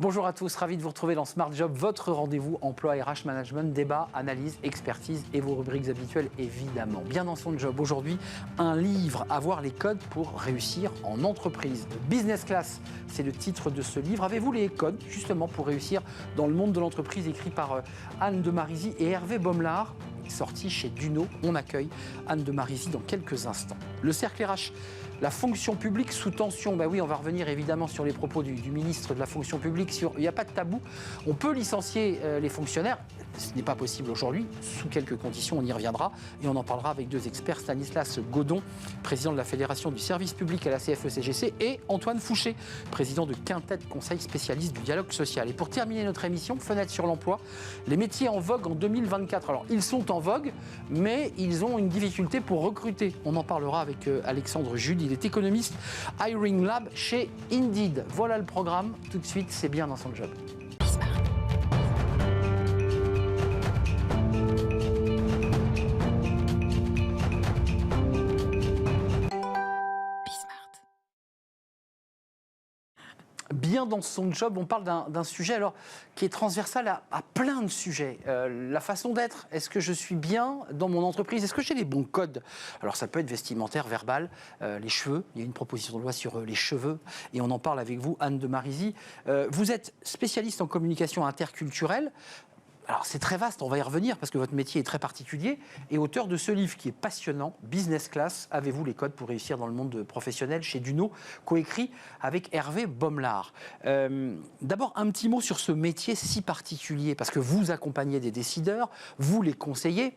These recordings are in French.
Bonjour à tous, ravi de vous retrouver dans Smart Job, votre rendez-vous emploi RH management, débat, analyse, expertise et vos rubriques habituelles évidemment. Bien dans son job aujourd'hui, un livre, avoir les codes pour réussir en entreprise. Business Class, c'est le titre de ce livre. Avez-vous les codes justement pour réussir dans le monde de l'entreprise, écrit par Anne de Marisy et Hervé Bommelard, sorti chez Duno. On accueille Anne de Marisy dans quelques instants. Le cercle RH. La fonction publique sous tension, ben oui, on va revenir évidemment sur les propos du ministre de la fonction publique. Il n'y a pas de tabou, on peut licencier les fonctionnaires, ce n'est pas possible aujourd'hui, sous quelques conditions, on y reviendra. Et on en parlera avec deux experts, Stanislas Godon, président de la Fédération du service public à la CFE-CGC, et Antoine Fouché, président de Quintet Conseil spécialiste du dialogue social. Et pour terminer notre émission, fenêtre sur l'emploi, les métiers en vogue en 2024. Alors, ils sont en vogue, mais ils ont une difficulté pour recruter. On en parlera avec Alexandre Jude. Il est économiste Hiring Lab chez Indeed. Voilà le programme. Tout de suite, c'est bien dans son job. Bien dans son job, on parle d'un sujet alors, qui est transversal à plein de sujets. La façon d'être, est-ce que je suis bien dans mon entreprise? Est-ce que j'ai les bons codes? Alors ça peut être vestimentaire, verbal, les cheveux. Il y a une proposition de loi sur les cheveux et on en parle avec vous, Anne de Marisy. Vous êtes spécialiste en communication interculturelle. Alors c'est très vaste, on va y revenir parce que votre métier est très particulier et auteur de ce livre qui est passionnant, Business Class, avez-vous les codes pour réussir dans le monde professionnel chez Duno, coécrit avec Hervé Bommelard. D'abord un petit mot sur ce métier si particulier parce que vous accompagnez des décideurs, vous les conseillez.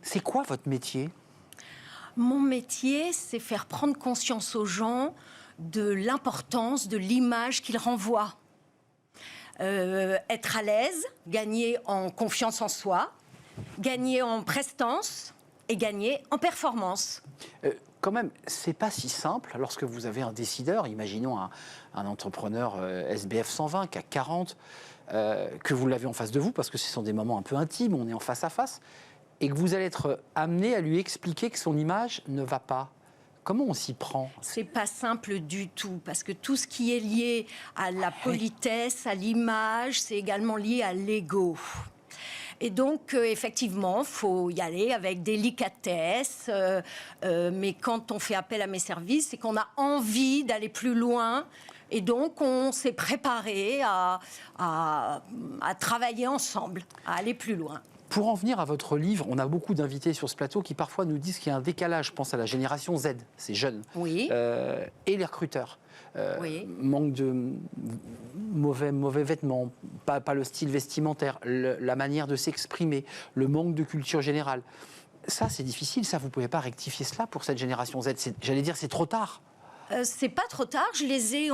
C'est quoi votre métier? Mon métier, c'est faire prendre conscience aux gens de l'importance de l'image qu'ils renvoient. Être à l'aise, gagner en confiance en soi, gagner en prestance et gagner en performance. Quand même, c'est pas si simple lorsque vous avez un décideur, imaginons un entrepreneur SBF 120, CAC 40, que vous l'avez en face de vous, parce que ce sont des moments un peu intimes, on est en face à face, et que vous allez être amené à lui expliquer que son image ne va pas. Comment on s'y prend? C'est pas simple du tout, parce que tout ce qui est lié à la politesse, à l'image, c'est également lié à l'ego. Et donc, effectivement, il faut y aller avec délicatesse. Mais quand on fait appel à mes services, c'est qu'on a envie d'aller plus loin. Et donc, on s'est préparé à travailler ensemble, à aller plus loin. Pour en venir à votre livre, on a beaucoup d'invités sur ce plateau qui parfois nous disent qu'il y a un décalage, je pense à la génération Z, ces jeunes, oui. Et les recruteurs. Oui. Manque de mauvais vêtements, pas le style vestimentaire, la manière de s'exprimer, le manque de culture générale. Ça, c'est difficile, ça, vous ne pouvez pas rectifier cela pour cette génération Z. J'allais dire, c'est trop tard. C'est pas trop tard, je les ai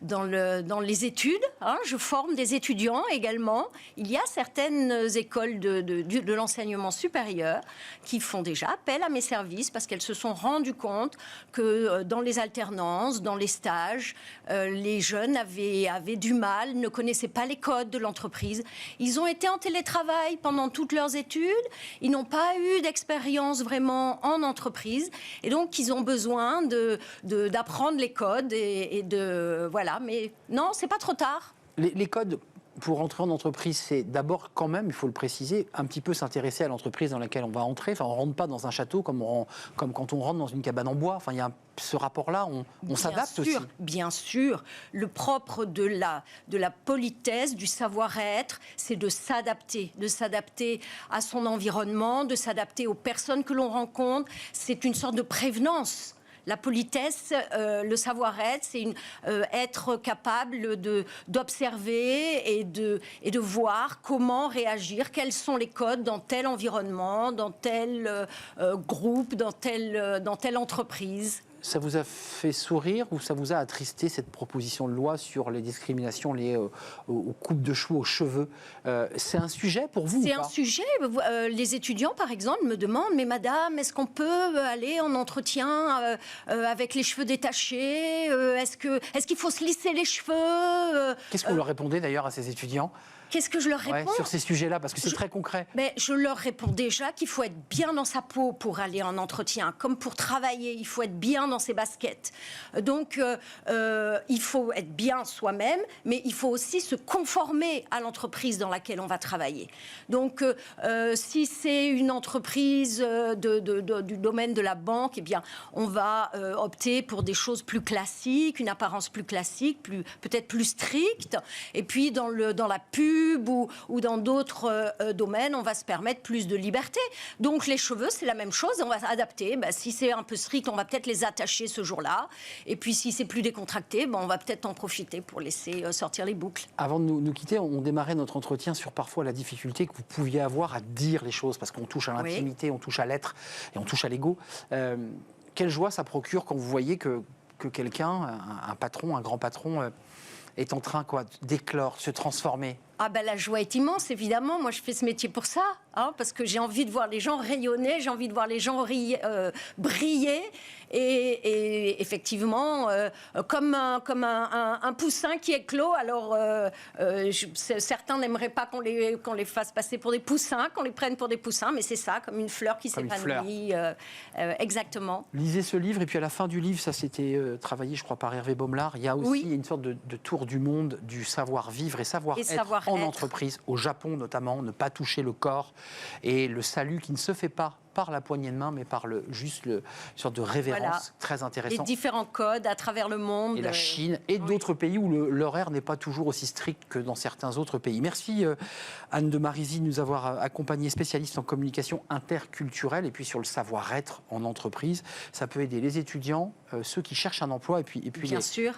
dans les études, hein. Je forme des étudiants également. Il y a certaines écoles de l'enseignement supérieur qui font déjà appel à mes services parce qu'elles se sont rendues compte que dans les alternances, dans les stages, les jeunes avaient du mal, ne connaissaient pas les codes de l'entreprise. Ils ont été en télétravail pendant toutes leurs études, ils n'ont pas eu d'expérience vraiment en entreprise et donc ils ont besoin d'apprendre les codes et de... Voilà, mais non, c'est pas trop tard. Les codes pour entrer en entreprise, c'est d'abord quand même, il faut le préciser, un petit peu s'intéresser à l'entreprise dans laquelle on va entrer. Enfin, on ne rentre pas dans un château comme quand on rentre dans une cabane en bois. Enfin, il y a ce rapport-là, on s'adapte aussi. Bien sûr. Le propre de la politesse, du savoir-être, c'est de s'adapter à son environnement, de s'adapter aux personnes que l'on rencontre. C'est une sorte de prévenance. La politesse, le savoir-être, c'est être capable d'observer et de voir comment réagir, quels sont les codes dans tel environnement, dans tel groupe, dans telle entreprise. Ça vous a fait sourire ou ça vous a attristé cette proposition de loi sur les discriminations liées aux coupes de cheveux, aux cheveux? C'est un sujet pour vous? C'est un sujet. Les étudiants, par exemple, me demandent « Mais madame, est-ce qu'on peut aller en entretien avec les cheveux détachés? Est-ce qu'il faut se lisser les cheveux ?» Qu'est-ce que vous leur répondez d'ailleurs à ces étudiants? Qu'est-ce que je leur réponds sur ces sujets-là, parce que c'est très concret. Mais je leur réponds déjà qu'il faut être bien dans sa peau pour aller en entretien, comme pour travailler, il faut être bien dans ses baskets. Donc, il faut être bien soi-même, mais il faut aussi se conformer à l'entreprise dans laquelle on va travailler. Donc, si c'est une entreprise du domaine de la banque, eh bien, on va opter pour des choses plus classiques, une apparence plus classique, peut-être plus stricte. Et puis, dans la pub ou dans d'autres domaines, on va se permettre plus de liberté. Donc, les cheveux, c'est la même chose. On va s'adapter. Si c'est un peu strict, on va peut-être les attacher ce jour-là. Et puis, si c'est plus décontracté, on va peut-être en profiter pour laisser sortir les boucles. Avant de nous quitter, on démarrait notre entretien sur parfois la difficulté que vous pouviez avoir à dire les choses, parce qu'on touche à l'intimité, on touche à l'être et on touche à l'ego. Quelle joie ça procure quand vous voyez que quelqu'un, un patron, un grand patron, est en train d'éclore, de se transformer? La joie est immense, évidemment. Moi, je fais ce métier pour ça, parce que j'ai envie de voir les gens rayonner, j'ai envie de voir les gens briller. Et effectivement, comme un poussin qui éclot, alors certains n'aimeraient pas qu'on les fasse passer pour des poussins, qu'on les prenne pour des poussins, mais c'est ça, comme une fleur qui s'épanouit. Exactement. Lisez ce livre, et puis à la fin du livre, ça s'était travaillé, je crois, par Hervé Baumelard, il y a aussi une sorte de tour du monde du savoir-vivre et savoir-être en entreprise, au Japon notamment, ne pas toucher le corps et le salut qui ne se fait pas par la poignée de main, mais par une sorte de révérence très intéressant. Les différents codes à travers le monde. Et la Chine et d'autres pays où l'horaire n'est pas toujours aussi strict que dans certains autres pays. Merci Anne de Marisy de nous avoir accompagnés, spécialiste en communication interculturelle et puis sur le savoir-être en entreprise. Ça peut aider les étudiants, ceux qui cherchent un emploi et puis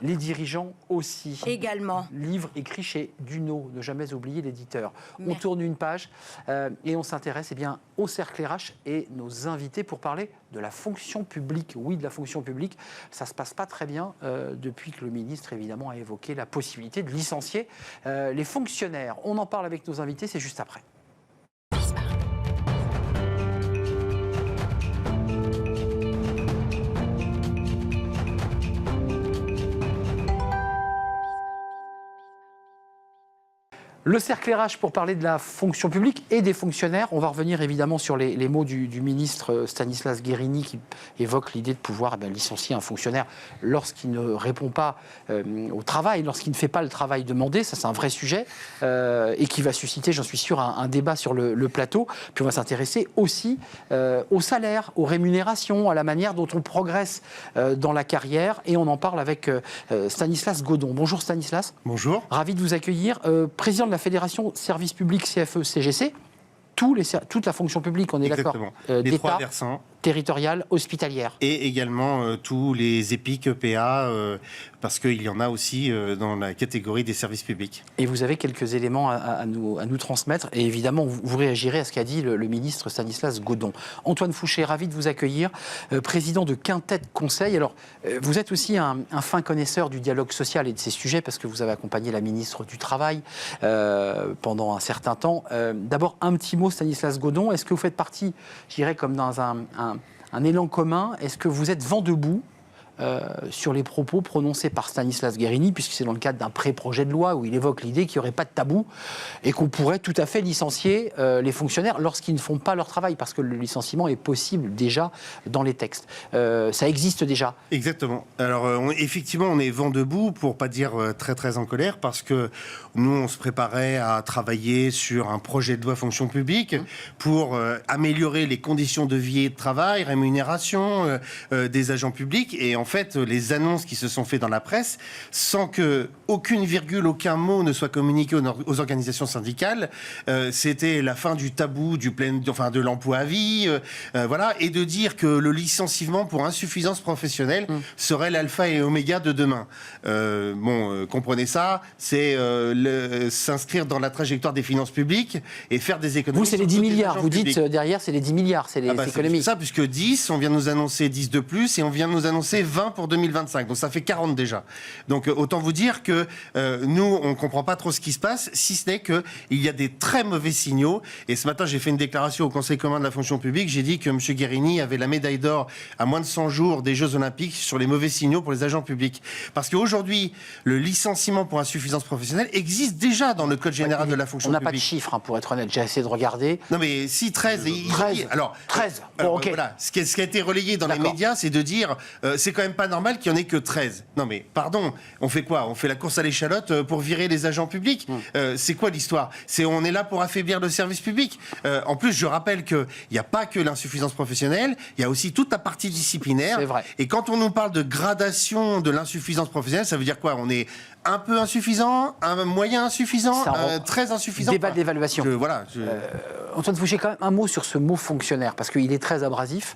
les dirigeants aussi. Également. Livre écrit chez Duno, ne jamais oublier l'éditeur. On tourne une page et on s'intéresse au cercle RH et nos invités pour parler de la fonction publique. Oui, de la fonction publique, ça ne se passe pas très bien depuis que le ministre, évidemment, a évoqué la possibilité de licencier les fonctionnaires. On en parle avec nos invités, c'est juste après. Le cercle RH pour parler de la fonction publique et des fonctionnaires. On va revenir évidemment sur les mots du ministre Stanislas Guerini qui évoque l'idée de pouvoir licencier un fonctionnaire lorsqu'il ne répond pas au travail, lorsqu'il ne fait pas le travail demandé. Ça, c'est un vrai sujet et qui va susciter, j'en suis sûr, un débat sur le plateau. Puis on va s'intéresser aussi au salaire, aux rémunérations, à la manière dont on progresse dans la carrière. Et on en parle avec Stanislas Godon. Bonjour Stanislas. Bonjour. Ravi de vous accueillir. Président de la Fédération Service Public CFE-CGC, toute la fonction publique, on est d'accord, d'État, territoriale, hospitalière. Et également tous les EPIC, EPA, parce qu'il y en a aussi dans la catégorie des services publics. Et vous avez quelques éléments à nous transmettre, et évidemment, vous réagirez à ce qu'a dit le ministre Stanislas Godon. Antoine Fouché, ravi de vous accueillir, président de Quintet Conseil. Alors, vous êtes aussi un fin connaisseur du dialogue social et de ces sujets, parce que vous avez accompagné la ministre du Travail pendant un certain temps. D'abord, un petit mot, Stanislas Godon, est-ce que vous faites partie, je dirais, comme dans un élan commun, est-ce que vous êtes vent debout sur les propos prononcés par Stanislas Guerini, puisque c'est dans le cadre d'un pré-projet de loi où il évoque l'idée qu'il n'y aurait pas de tabou et qu'on pourrait tout à fait licencier les fonctionnaires lorsqu'ils ne font pas leur travail, parce que le licenciement est possible déjà dans les textes. Ça existe déjà. Exactement. Alors effectivement, on est vent debout, pour pas dire très très en colère, parce que nous, on se préparait à travailler sur un projet de loi fonction publique pour améliorer les conditions de vie et de travail, rémunération des agents publics. Et en fait, les annonces qui se sont faites dans la presse, sans que aucune virgule, aucun mot ne soit communiqué aux organisations syndicales, c'était la fin du tabou de l'emploi à vie, voilà, et de dire que le licenciement pour insuffisance professionnelle serait l'alpha et oméga de demain. Comprenez ça, c'est s'inscrire dans la trajectoire des finances publiques et faire des économies. Vous, c'est les 10 milliards. Vous dites derrière, c'est les 10 milliards, c'est les économies. C'est ça, puisque 10, on vient nous annoncer 10 de plus et on vient nous annoncer 20 20 pour 2025. Donc ça fait 40 déjà. Donc autant vous dire que nous, on ne comprend pas trop ce qui se passe, si ce n'est qu'il y a des très mauvais signaux. Et ce matin, j'ai fait une déclaration au Conseil commun de la fonction publique. J'ai dit que M. Guérini avait la médaille d'or à moins de 100 jours des Jeux Olympiques sur les mauvais signaux pour les agents publics. Parce qu'aujourd'hui, le licenciement pour insuffisance professionnelle existe déjà dans le Code général de la fonction publique. On n'a pas de chiffres, pour être honnête. J'ai essayé de regarder. Non mais si, 13. 13. Alors, 13. Alors, Bon, ok. voilà. Ce qui a été relayé dans les médias, c'est de dire c'est quand même pas normal qu'il n'y en ait que 13. Non mais pardon, on fait quoi? On fait la course à l'échalote pour virer les agents publics? C'est quoi l'histoire? On est là pour affaiblir le service public. En plus, je rappelle qu'il n'y a pas que l'insuffisance professionnelle, il y a aussi toute la partie disciplinaire. C'est vrai. Et quand on nous parle de gradation de l'insuffisance professionnelle, ça veut dire quoi? On est un peu insuffisant, un moyen insuffisant, très insuffisant. Débat d'évaluation. Voilà. Antoine Fouché, quand même un mot sur ce mot fonctionnaire, parce qu'il est très abrasif.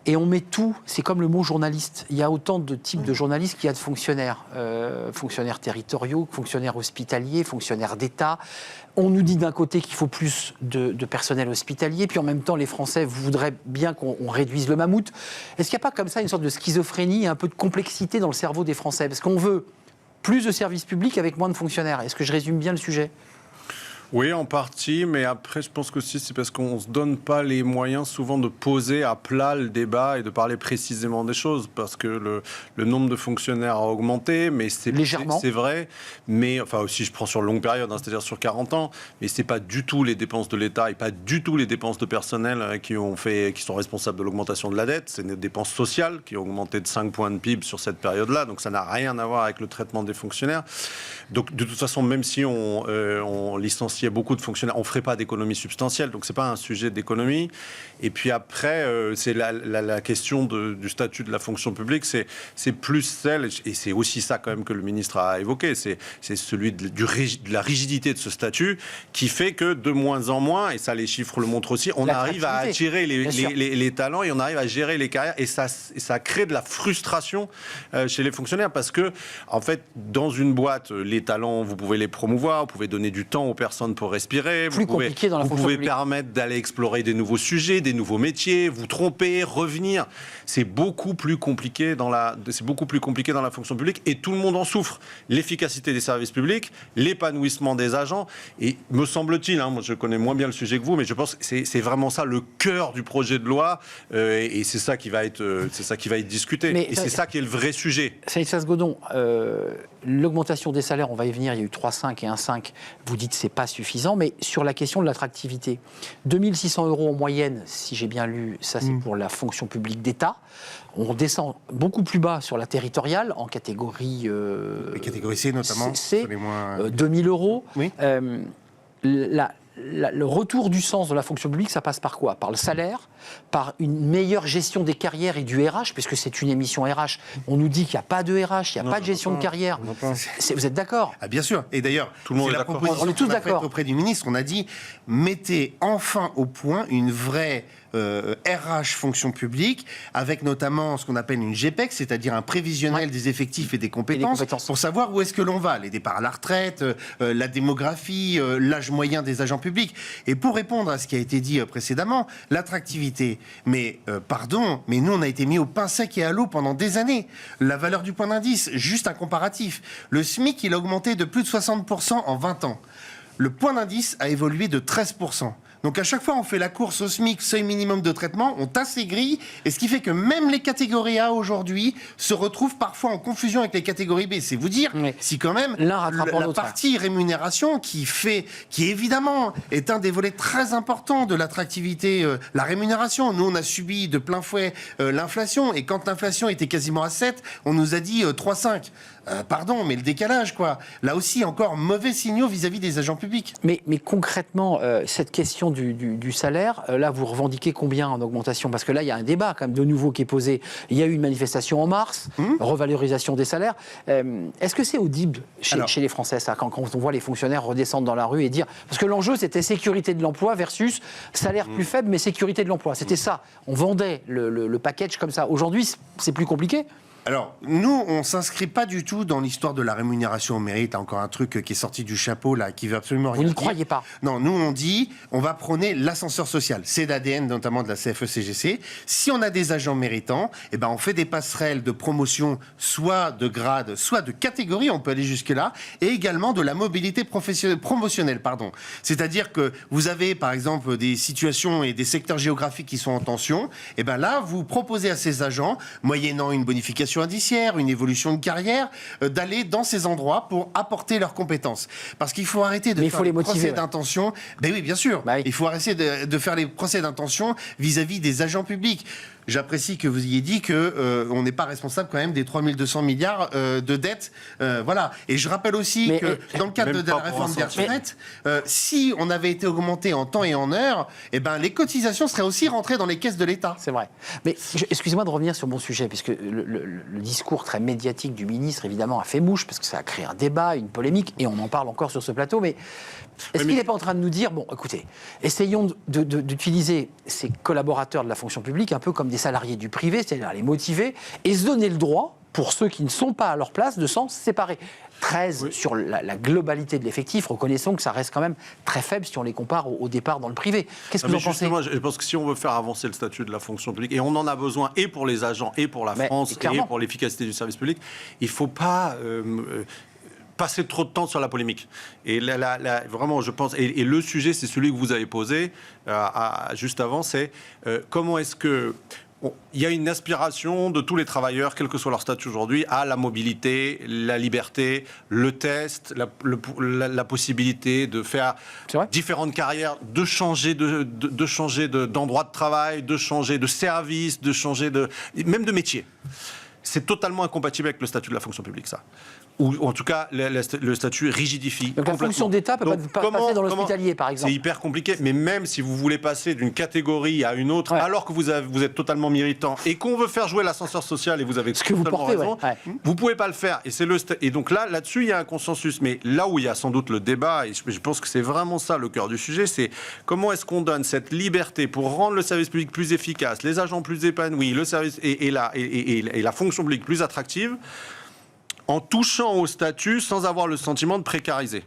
Et on met tout, c'est comme le mot journaliste. Il y a autant de types de journalistes qu'il y a de fonctionnaires. Fonctionnaires territoriaux, fonctionnaires hospitaliers, fonctionnaires d'État. On nous dit d'un côté qu'il faut plus de personnel hospitalier, puis en même temps, les Français voudraient bien qu'on réduise le mammouth. Est-ce qu'il n'y a pas comme ça une sorte de schizophrénie, un peu de complexité dans le cerveau des Français? Parce qu'on veut plus de services publics avec moins de fonctionnaires. Est-ce que je résume bien le sujet? Oui, en partie, mais après, je pense qu'aussi c'est parce qu'on ne se donne pas les moyens souvent de poser à plat le débat et de parler précisément des choses, parce que le nombre de fonctionnaires a augmenté, mais c'est vrai, mais enfin aussi je prends sur longue période, c'est-à-dire sur 40 ans, mais c'est pas du tout les dépenses de l'État et pas du tout les dépenses de personnel qui sont responsables de l'augmentation de la dette, c'est des dépenses sociales qui ont augmenté de 5 points de PIB sur cette période-là, donc ça n'a rien à voir avec le traitement des fonctionnaires. Donc de toute façon, même si on licencie beaucoup de fonctionnaires, on ne ferait pas d'économie substantielle, donc ce n'est pas un sujet d'économie. Et puis après, c'est la question du statut de la fonction publique, c'est plus celle, et c'est aussi ça quand même que le ministre a évoqué, c'est celui de la rigidité de ce statut qui fait que de moins en moins, et ça les chiffres le montrent aussi, on arrive à attirer les talents et on arrive à gérer les carrières, et ça crée de la frustration chez les fonctionnaires, parce que en fait, dans une boîte, les talents, vous pouvez les promouvoir, vous pouvez donner du temps aux personnes pour respirer, vous pouvez permettre d'aller explorer des nouveaux sujets, des nouveaux métiers, vous tromper, revenir. C'est beaucoup plus compliqué dans la fonction publique, et tout le monde en souffre. L'efficacité des services publics, l'épanouissement des agents, et me semble-t-il, moi je connais moins bien le sujet que vous, mais je pense que c'est vraiment ça le cœur du projet de loi, et c'est ça qui va être discuté, et c'est ça qui est le vrai sujet. Stanislas Godon, l'augmentation des salaires, on va y venir, il y a eu 3,5 et 1,5, vous dites que ce n'est pas suffisant, mais sur la question de l'attractivité, 2 600 € en moyenne, si j'ai bien lu, ça c'est pour la fonction publique d'État. On descend beaucoup plus bas sur la territoriale, en catégorie... les catégories C notamment, c'est les moins... 2 000 €. Oui. Le retour du sens de la fonction publique, ça passe par quoi? Par le salaire, par une meilleure gestion des carrières et du RH, puisque c'est une émission RH. On nous dit qu'il n'y a pas de RH, il n'y a pas de gestion de carrière. Vous êtes d'accord? Ah, bien sûr. Et d'ailleurs, tout le monde est la d'accord. proposition On est tous qu'on a faite d'accord. auprès du ministre. On a dit, mettez enfin au point une vraie RH fonction publique, avec notamment ce qu'on appelle une GPEC, c'est-à-dire un prévisionnel des effectifs et des compétences, pour savoir où est-ce que l'on va, les départs à la retraite, la démographie, l'âge moyen des agents publics. Et pour répondre à ce qui a été dit précédemment, l'attractivité. Mais pardon, mais nous on a été mis au pain sec et à l'eau pendant des années. La valeur du point d'indice, juste un comparatif. Le SMIC, il a augmenté de plus de 60% en 20 ans. Le point d'indice a évolué de 13%. Donc à chaque fois, on fait la course au SMIC, seuil minimum de traitement, on tasse les grilles, et ce qui fait que même les catégories A aujourd'hui se retrouvent parfois en confusion avec les catégories B. C'est vous dire si quand même la partie rémunération qui évidemment est un des volets très importants de l'attractivité, la rémunération. Nous, on a subi de plein fouet l'inflation, et quand l'inflation était quasiment à 7, on nous a dit 3,5. Pardon, mais le décalage, quoi. Là aussi, encore mauvais signaux vis-à-vis des agents publics. Mais concrètement, cette question du salaire, là, vous revendiquez combien en augmentation? Parce que là, il y a un débat, quand même, de nouveau qui est posé. Il y a eu une manifestation en mars, revalorisation des salaires. Est-ce que c'est audible chez les Français, ça, quand on voit les fonctionnaires redescendre dans la rue et dire... Parce que l'enjeu, c'était sécurité de l'emploi versus salaire plus faible, mais sécurité de l'emploi. C'était ça. On vendait le package comme ça. Aujourd'hui, c'est plus compliqué. Alors, nous, on ne s'inscrit pas du tout dans l'histoire de la rémunération au mérite. Encore un truc qui est sorti du chapeau, là, qui veut absolument rien Vous n'y dire. croyez pas? Non, nous, on dit, on va prôner l'ascenseur social. C'est l'ADN, notamment de la CFE-CGC. Si on a des agents méritants, eh ben, on fait des passerelles de promotion, soit de grade, soit de catégorie, on peut aller jusque-là, et également de la mobilité promotionnelle, pardon. C'est-à-dire que vous avez, par exemple, des situations et des secteurs géographiques qui sont en tension, et ben là, vous proposez à ces agents, moyennant une bonification indiciaire, une évolution de carrière, d'aller dans ces endroits pour apporter leurs compétences. Parce qu'il faut arrêter de faire les procès d'intention. Ben oui, bien sûr. Bah oui. Il faut arrêter de faire les procès d'intention vis-à-vis des agents publics. J'apprécie que vous ayez dit qu'on n'est pas responsable quand même des 3200 milliards de dettes. Voilà. Et je rappelle aussi que dans le cadre de la réforme des retraites, si on avait été augmenté en temps et en heure, eh ben, les cotisations seraient aussi rentrées dans les caisses de l'État. C'est vrai. Mais excusez-moi de revenir sur mon sujet, puisque le discours très médiatique du ministre, évidemment, a fait mouche, parce que ça a créé un débat, une polémique, et on en parle encore sur ce plateau. Mais est-ce qu'il n'est pas en train de nous dire, bon, écoutez, essayons d'utiliser ces collaborateurs de la fonction publique un peu comme des salariés du privé, c'est-à-dire les motiver, et se donner le droit, pour ceux qui ne sont pas à leur place, de s'en séparer. 13 sur la globalité de l'effectif, reconnaissons que ça reste quand même très faible si on les compare au départ dans le privé. Qu'est-ce que vous en pensez ? Je pense que si on veut faire avancer le statut de la fonction publique, et on en a besoin et pour les agents, et pour la France, et pour l'efficacité du service public, il ne faut pas passer trop de temps sur la polémique. Et vraiment, je pense, et le sujet, c'est celui que vous avez posé juste avant, c'est comment est-ce que... Il y a une aspiration de tous les travailleurs, quel que soit leur statut aujourd'hui, à la mobilité, la liberté, le test, la possibilité de faire différentes carrières, de changer d'endroit de travail, de changer de service, de changer même de métier. C'est totalement incompatible avec le statut de la fonction publique, ça. Ou en tout cas, le statut rigidifie. Donc la fonction d'État peut pas passer dans l'hospitalier, par exemple. C'est hyper compliqué, mais même si vous voulez passer d'une catégorie à une autre, alors que vous êtes totalement méritant et qu'on veut faire jouer l'ascenseur social, et vous avez totalement raison, vous pouvez pas le faire. Et donc là-dessus, il y a un consensus. Mais là où il y a sans doute le débat, et je pense que c'est vraiment ça le cœur du sujet, c'est comment est-ce qu'on donne cette liberté pour rendre le service public plus efficace, les agents plus épanouis, le service et la fonction publique plus attractive, en touchant au statut sans avoir le sentiment de précariser.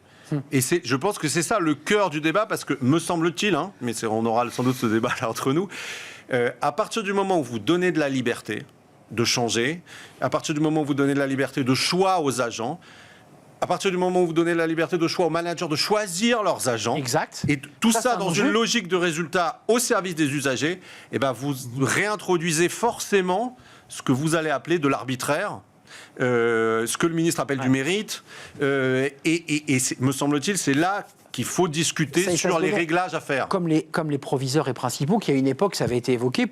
Et je pense que c'est ça le cœur du débat, parce que, me semble-t-il, mais on aura sans doute ce débat là entre nous, à partir du moment où vous donnez de la liberté de changer, à partir du moment où vous donnez de la liberté de choix aux agents, à partir du moment où vous donnez la liberté de choix aux managers de choisir leurs agents, exact. Et tout ça dans une logique de résultat au service des usagers, et ben vous réintroduisez forcément ce que vous allez appeler de l'arbitraire, ce que le ministre appelle du mérite, et me semble-t-il, c'est là qu'il faut discuter sur les réglages à faire. Comme les proviseurs et principaux, qui à une époque, ça avait été évoqué,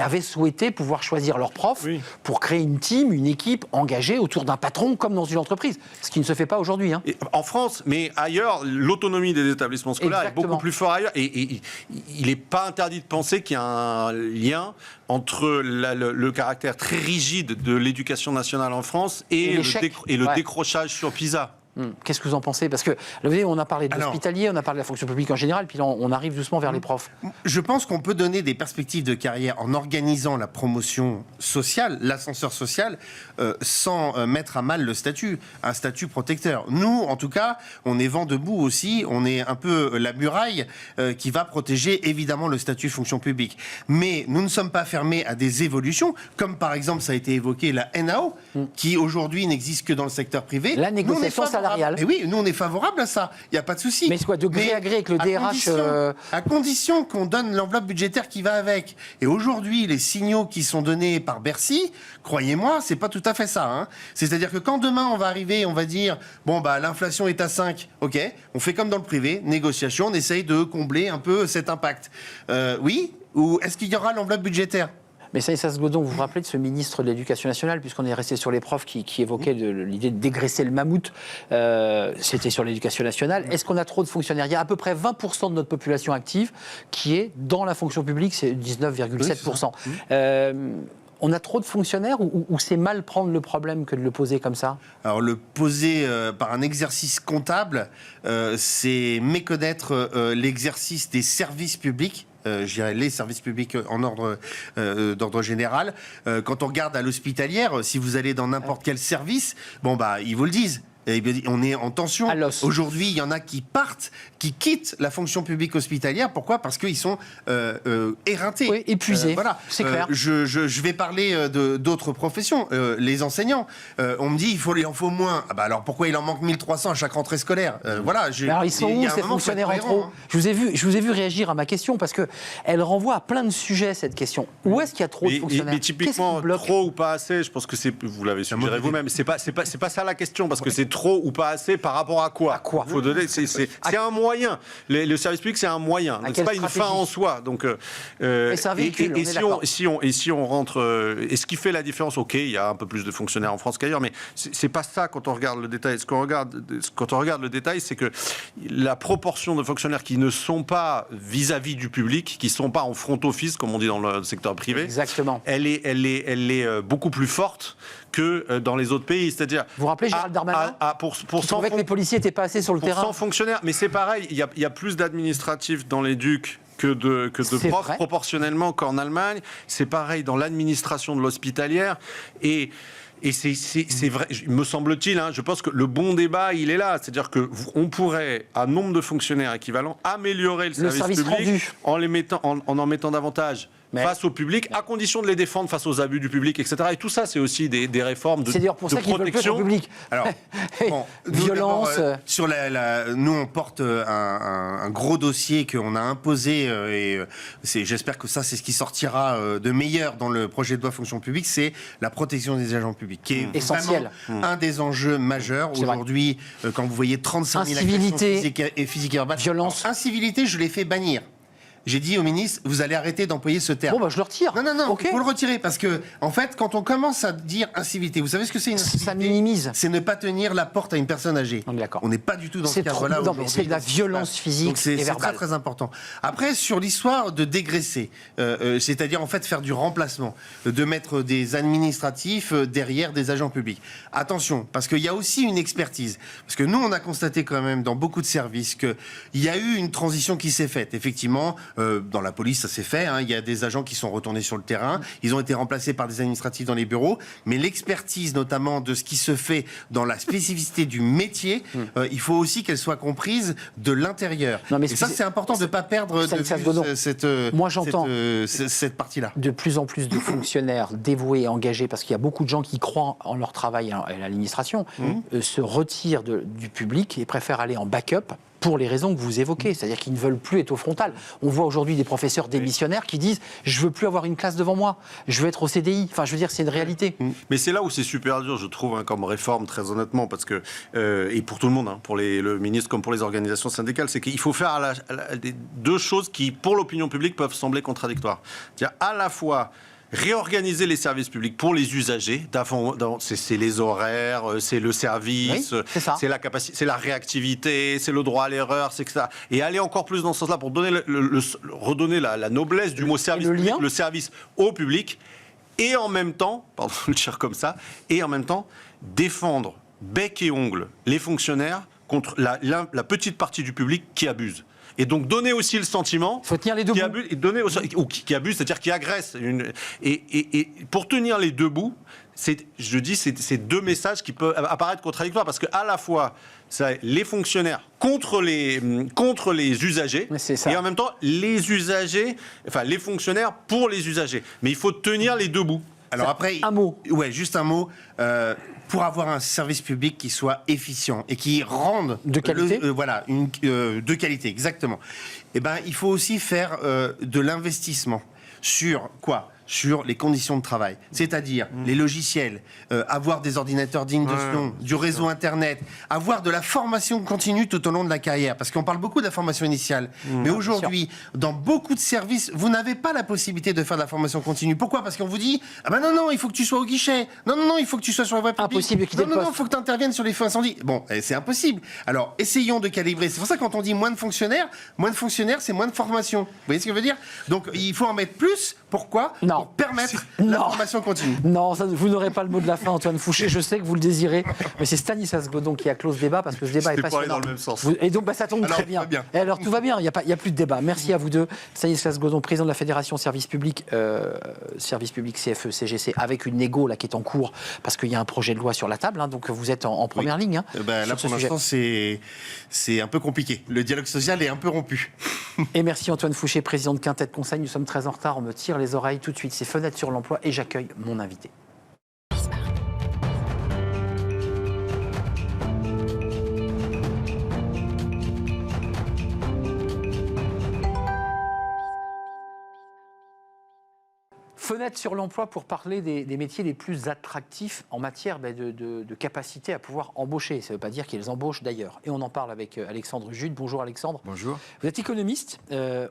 avaient souhaité pouvoir choisir leurs profs pour créer une team, une équipe engagée autour d'un patron, comme dans une entreprise. Ce qui ne se fait pas aujourd'hui. En France, mais ailleurs, l'autonomie des établissements scolaires est beaucoup plus forte ailleurs. Et il n'est pas interdit de penser qu'il y a un lien entre le caractère très rigide de l'éducation nationale en France et le décrochage sur PISA. Qu'est-ce que vous en pensez ? Parce que, vous voyez, on a parlé de l'hospitalier, on a parlé de la fonction publique en général, puis là, on arrive doucement vers les profs. Je pense qu'on peut donner des perspectives de carrière en organisant la promotion sociale, l'ascenseur social, sans mettre à mal le statut, un statut protecteur. Nous, en tout cas, on est vent debout aussi, on est un peu la muraille qui va protéger évidemment le statut fonction publique. Mais nous ne sommes pas fermés à des évolutions, comme par exemple, ça a été évoqué, la NAO, qui aujourd'hui n'existe que dans le secteur privé. La négociation salariale. Et oui, nous on est favorable à ça, il n'y a pas de souci. Mais c'est quoi, de gré à gré avec le DRH à condition qu'on donne l'enveloppe budgétaire qui va avec. Et aujourd'hui, les signaux qui sont donnés par Bercy, croyez-moi, c'est pas tout à fait ça. C'est-à-dire que quand demain on va arriver, on va dire, bon bah l'inflation est à 5, ok, on fait comme dans le privé, négociation, on essaye de combler un peu cet impact. Oui, ou est-ce qu'il y aura l'enveloppe budgétaire ? Mais Stanislas Godon, vous vous rappelez de ce ministre de l'Éducation nationale, puisqu'on est resté sur les profs qui évoquait l'idée de dégraisser le mammouth, c'était sur l'Éducation nationale. Est-ce qu'on a trop de fonctionnaires ? Il y a à peu près 20% de notre population active qui est dans la fonction publique, c'est 19,7%. On a trop de fonctionnaires ou c'est mal prendre le problème que de le poser comme ça ? Alors le poser par un exercice comptable, c'est méconnaître l'exercice des services publics je dirais les services publics d'ordre général. Quand on regarde à l'hospitalière, si vous allez dans n'importe quel service, ils vous le disent. On est en tension. Aujourd'hui, il y en a qui partent, qui quittent la fonction publique hospitalière. Pourquoi ? Parce qu'ils sont éreintés. Oui, épuisés. Voilà. C'est clair. Je vais parler d'autres professions. Les enseignants. On me dit il en faut moins. Alors pourquoi il en manque 1300 à chaque rentrée scolaire Voilà. Alors ils sont où ces fonctionnaires en trop ? Je vous ai vu réagir à ma question parce que elle renvoie à plein de sujets cette question. Où est-ce qu'il y a trop de fonctionnaires ? Mais typiquement, trop ou pas assez, je pense que vous l'avez suggéré vous-même. C'est pas ça la question parce que c'est trop ou pas assez par rapport à quoi ? Faut donner. C'est un moyen. Le service public, c'est un moyen. C'est pas une fin en soi. Donc, c'est un véhicule. Si on rentre, et ce qui fait la différence, ok, il y a un peu plus de fonctionnaires en France qu'ailleurs, mais c'est pas ça quand on regarde le détail. Quand on regarde le détail, c'est que la proportion de fonctionnaires qui ne sont pas vis-à-vis du public, qui sont pas en front office, comme on dit dans le secteur privé, exactement. Elle est beaucoup plus forte que dans les autres pays. C'est-à-dire. Vous vous rappelez Gérald Darmanin qui trouvait que les policiers n'étaient pas assez sur le terrain. 100 fonctionnaires, mais c'est pareil. Il y a plus d'administratifs dans l'éducs que de profs vrai. Proportionnellement qu'en Allemagne. C'est pareil dans l'administration de l'hospitalière et c'est vrai, me semble-t-il, je pense que le bon débat, il est là. C'est-à-dire qu'on pourrait, à nombre de fonctionnaires équivalents, améliorer le service public en mettant davantage face au public, à condition de les défendre face aux abus du public, etc. Et tout ça, c'est aussi des réformes de protection. C'est pour ça qu'ils veulent plus au public. Alors, violence. Nous, on porte un gros dossier qu'on a imposé, et j'espère que ça, c'est ce qui sortira de meilleur dans le projet de loi fonction publique, c'est la protection des agents publics, qui est essentiel. Un des enjeux majeurs. Aujourd'hui, quand vous voyez 35 000 agressions physiques et verbales, violence. Incivilité, je l'ai fait bannir. J'ai dit au ministre, vous allez arrêter d'employer ce terme. Je le retire. Non, il faut le retirer parce que, en fait, quand on commence à dire incivilité, vous savez ce que c'est une incivilité ? Ça minimise. C'est ne pas tenir la porte à une personne âgée. D'accord. On n'est pas du tout dans ce cadre-là. C'est de la violence physique et verbale. C'est très très important. Après, sur l'histoire de dégraisser, c'est-à-dire en fait faire du remplacement, de mettre des administratifs derrière des agents publics. Attention, parce qu'il y a aussi une expertise. Parce que nous, on a constaté quand même dans beaucoup de services qu'il y a eu une transition qui s'est faite. Effectivement, dans la police, ça s'est fait. Il y a des agents qui sont retournés sur le terrain. Ils ont été remplacés par des administratifs dans les bureaux. Mais l'expertise, notamment de ce qui se fait dans la spécificité du métier, il faut aussi qu'elle soit comprise de l'intérieur. Et ça, c'est important de ne pas perdre de vue cette partie-là. De plus en plus de fonctionnaires dévoués et engagés, parce qu'il y a beaucoup de gens qui croient en leur travail à l'administration, se retirent du public et préfèrent aller en backup pour les raisons que vous évoquez, c'est-à-dire qu'ils ne veulent plus être au frontal. On voit aujourd'hui des professeurs démissionnaires qui disent « je veux plus avoir une classe devant moi, je veux être au CDI ». Enfin, je veux dire, c'est une réalité. Mais c'est là où c'est super dur, je trouve, comme réforme, très honnêtement, parce que, et pour tout le monde, pour le ministre comme pour les organisations syndicales, c'est qu'il faut faire deux choses qui, pour l'opinion publique, peuvent sembler contradictoires. C'est-à-dire à la fois réorganiser les services publics pour les usagers, c'est les horaires, c'est le service, c'est la capacité, c'est la réactivité, c'est le droit à l'erreur, c'est ça. Et aller encore plus dans ce sens-là pour donner redonner la noblesse du mot service public, le service au public, et en même temps, pardon de le dire comme ça, et en même temps défendre bec et ongle les fonctionnaires contre la petite partie du public qui abuse. Et donc donner aussi le sentiment faut tenir les deux bouts. Qui abuse, c'est-à-dire qui agresse. Et pour tenir les deux bouts, c'est deux messages qui peuvent apparaître contradictoires parce qu'à la fois, c'est les fonctionnaires contre les usagers et en même temps les usagers, enfin les fonctionnaires pour les usagers. Mais il faut tenir les deux bouts. Alors après, un mot. Ouais, juste un mot. Pour avoir un service public qui soit efficient et qui rende de qualité, de qualité, exactement. Il faut aussi faire de l'investissement sur quoi ? Sur les conditions de travail, c'est-à-dire les logiciels, avoir des ordinateurs dignes de ce nom, du réseau Internet, avoir de la formation continue tout au long de la carrière, parce qu'on parle beaucoup de la formation initiale, mais aujourd'hui, dans beaucoup de services, vous n'avez pas la possibilité de faire de la formation continue. Pourquoi ? Parce qu'on vous dit non, il faut que tu sois au guichet, non, il faut que tu sois sur la voie publique, impossible de quitter le poste. Non, il faut que tu interviennes sur les feux incendies. Bon, c'est impossible. Alors, essayons de calibrer. C'est pour ça que quand on dit moins de fonctionnaires, c'est moins de formation. Vous voyez ce que je veux dire ? Donc, il faut en mettre plus Pourquoi? Non. Pour permettre Non. la formation continue. Non, vous n'aurez pas le mot de la fin, Antoine Fouché. Je sais que vous le désirez, mais c'est Stanislas Godon qui a clos ce débat parce que ce débat est C'était pour aller passionnant. dans le même sens. Et donc, ça tombe Alors, très tout bien. va bien. Et alors, tout va bien. Il n'y a plus de débat. Merci à vous deux. Stanislas Godon, président de la Fédération Service Public CFE-CGC, avec une négo là qui est en cours parce qu'il y a un projet de loi sur la table. Donc, vous êtes en première ligne. Hein, Là, sur ce pour sujet. l'instant, c'est un peu compliqué. Le dialogue social est un peu rompu. Et merci Antoine Fouché, président de Quintet Conseil. Nous sommes très en retard. On me tire les oreilles tout de suite. C'est Fenêtre sur l'emploi et j'accueille mon invité. Fenêtre sur l'emploi pour parler des métiers les plus attractifs en matière de capacité à pouvoir embaucher. Ça ne veut pas dire qu'ils embauchent d'ailleurs. Et on en parle avec Alexandre Jude. Bonjour Alexandre. Bonjour. Vous êtes économiste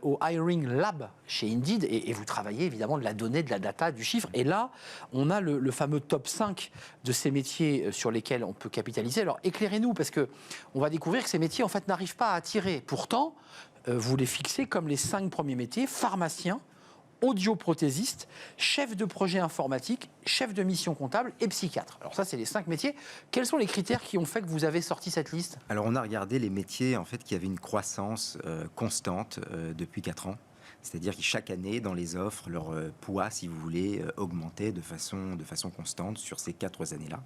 au Hiring Lab chez Indeed et vous travaillez évidemment de la donnée, de la data, du chiffre. Et là, on a le fameux top 5 de ces métiers sur lesquels on peut capitaliser. Alors éclairez-nous parce qu'on va découvrir que ces métiers en fait n'arrivent pas à attirer. Pourtant, vous les fixez comme les 5 premiers métiers: pharmacien, audioprothésiste, chef de projet informatique, chef de mission comptable et psychiatre. Alors ça, c'est les 5 métiers. Quels sont les critères qui ont fait que vous avez sorti cette liste? Alors on a regardé les métiers en fait qui avaient une croissance constante depuis 4 ans. C'est-à-dire que chaque année, dans les offres, leur poids, si vous voulez, augmentait de façon constante sur ces 4 années-là.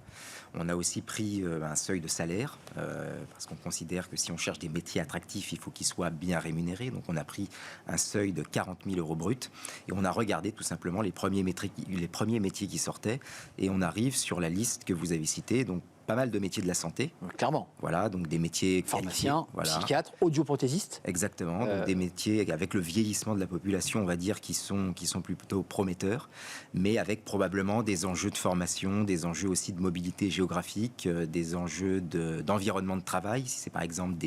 On a aussi pris un seuil de salaire, parce qu'on considère que si on cherche des métiers attractifs, il faut qu'ils soient bien rémunérés. Donc on a pris un seuil de 40 000 euros bruts, et on a regardé tout simplement les premiers métiers qui sortaient, et on arrive sur la liste que vous avez citée, donc pas mal de métiers de la santé. Clairement. Voilà, donc des métiers Pharmacien, voilà. Psychiatre, audioprothésiste. Exactement, donc des métiers avec le vieillissement de la population, on va dire, qui sont plutôt prometteurs, mais avec probablement des enjeux de formation, des enjeux aussi de mobilité géographique, des enjeux d'environnement de travail. Si c'est par exemple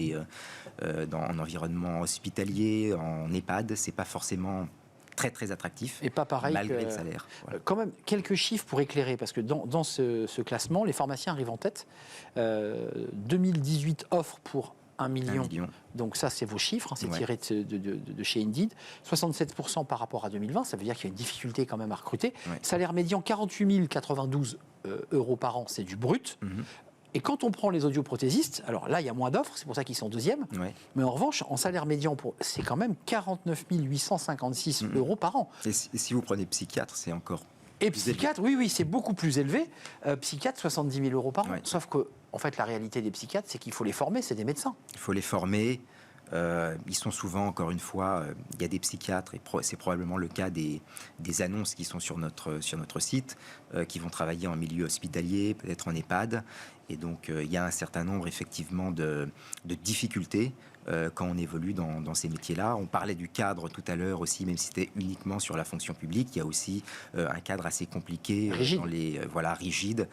en environnement hospitalier, en EHPAD, c'est pas forcément très attractif, et pas pareil malgré le salaire. Voilà. Quand même, quelques chiffres pour éclairer, parce que dans ce classement, les pharmaciens arrivent en tête. 2018 offres pour 1 million. 1 million. Donc ça, c'est vos chiffres, c'est tiré de chez Indeed. 67% par rapport à 2020, ça veut dire qu'il y a une difficulté quand même à recruter. Ouais. Salaire médian, 48 092 euros par an, c'est du brut. Et quand on prend les audioprothésistes, alors là, il y a moins d'offres, c'est pour ça qu'ils sont deuxième. Ouais. Mais en revanche, en salaire médian, c'est quand même 49 856 euros par an. Et si vous prenez psychiatre, c'est encore Et plus psychiatre, oui, c'est beaucoup plus élevé. Psychiatre, 70 000 euros par an. Ouais. Sauf que, en fait, la réalité des psychiatres, c'est qu'il faut les former, c'est des médecins. Il faut les former. Ils sont souvent, encore une fois, il y a des psychiatres, et c'est probablement le cas des annonces qui sont sur notre site, qui vont travailler en milieu hospitalier, peut-être en EHPAD. Et donc, il y a un certain nombre, effectivement, de difficultés quand on évolue dans ces métiers-là. On parlait du cadre tout à l'heure aussi, même si c'était uniquement sur la fonction publique, il y a aussi un cadre assez compliqué, Rigide. rigide,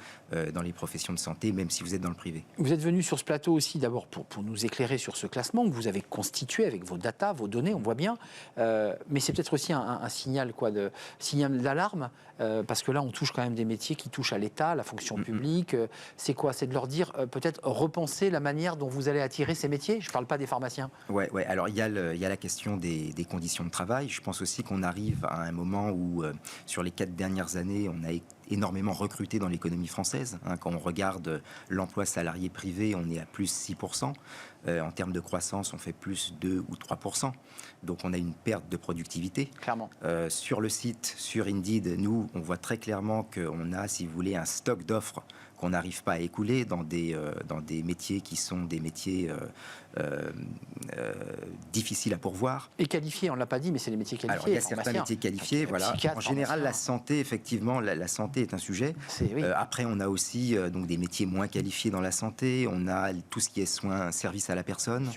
dans les professions de santé, même si vous êtes dans le privé. Vous êtes venu sur ce plateau aussi, d'abord, pour nous éclairer sur ce classement que vous avez constitué avec vos datas, vos données, on voit bien. Mais c'est peut-être aussi un signal d'alarme, parce que là, on touche quand même des métiers qui touchent à l'État, la fonction publique. C'est quoi? C'est de leur dire, peut-être, repenser la manière dont vous allez attirer ces métiers? Je ne parle pas des pharmaciens. Ouais. Alors, il y a la question des conditions de travail. Je pense aussi qu'on arrive à un moment où, sur les 4 dernières années, on a énormément recruté dans l'économie française. Quand on regarde l'emploi salarié privé, on est à plus 6%. En termes de croissance, on fait plus 2 ou 3%. Donc, on a une perte de productivité. Clairement. Sur le site, sur Indeed, nous, on voit très clairement qu'on a, si vous voulez, un stock d'offres qu'on n'arrive pas à écouler dans des métiers qui sont des métiers difficiles à pourvoir. Et qualifiés, on ne l'a pas dit, mais c'est les métiers qualifiés. Alors, il y a certains métiers qualifiés, voilà. Psychiatre, En général, la pharmacien. santé, effectivement, la santé est un sujet. Oui. Après, on a aussi donc des métiers moins qualifiés dans la santé. On a tout ce qui est soins, services à la personne,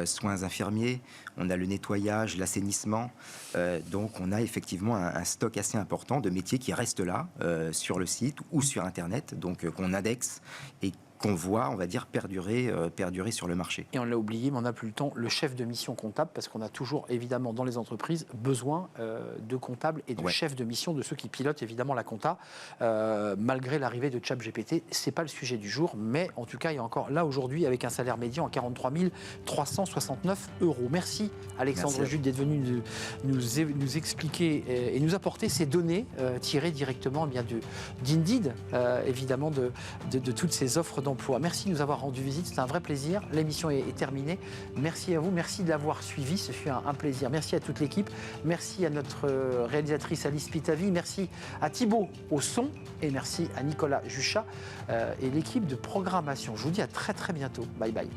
soins infirmiers. On a le nettoyage, l'assainissement. Donc, on a effectivement un stock assez important de métiers qui restent là, sur le site ou sur Internet, donc qu'on indexe et qu'on voit, on va dire, perdurer sur le marché. Et on l'a oublié, mais on n'a plus le temps, le chef de mission comptable, parce qu'on a toujours, évidemment, dans les entreprises, besoin de comptables et de chefs de mission, de ceux qui pilotent, évidemment, la compta. Malgré l'arrivée de ChatGPT, ce n'est pas le sujet du jour, mais en tout cas, il y a encore là, aujourd'hui, avec un salaire médian à 43 369 €. Merci, Alexandre Jud, d'être venu nous expliquer et nous apporter ces données tirées directement d'Indeed, évidemment, de toutes ces offres d'emploi. Merci de nous avoir rendu visite, c'est un vrai plaisir. L'émission est terminée. Merci à vous, merci de l'avoir suivi, ce fut un plaisir. Merci à toute l'équipe, merci à notre réalisatrice Alice Pitavi, merci à Thibaut au son et merci à Nicolas Juchat et l'équipe de programmation. Je vous dis à très très bientôt. Bye bye.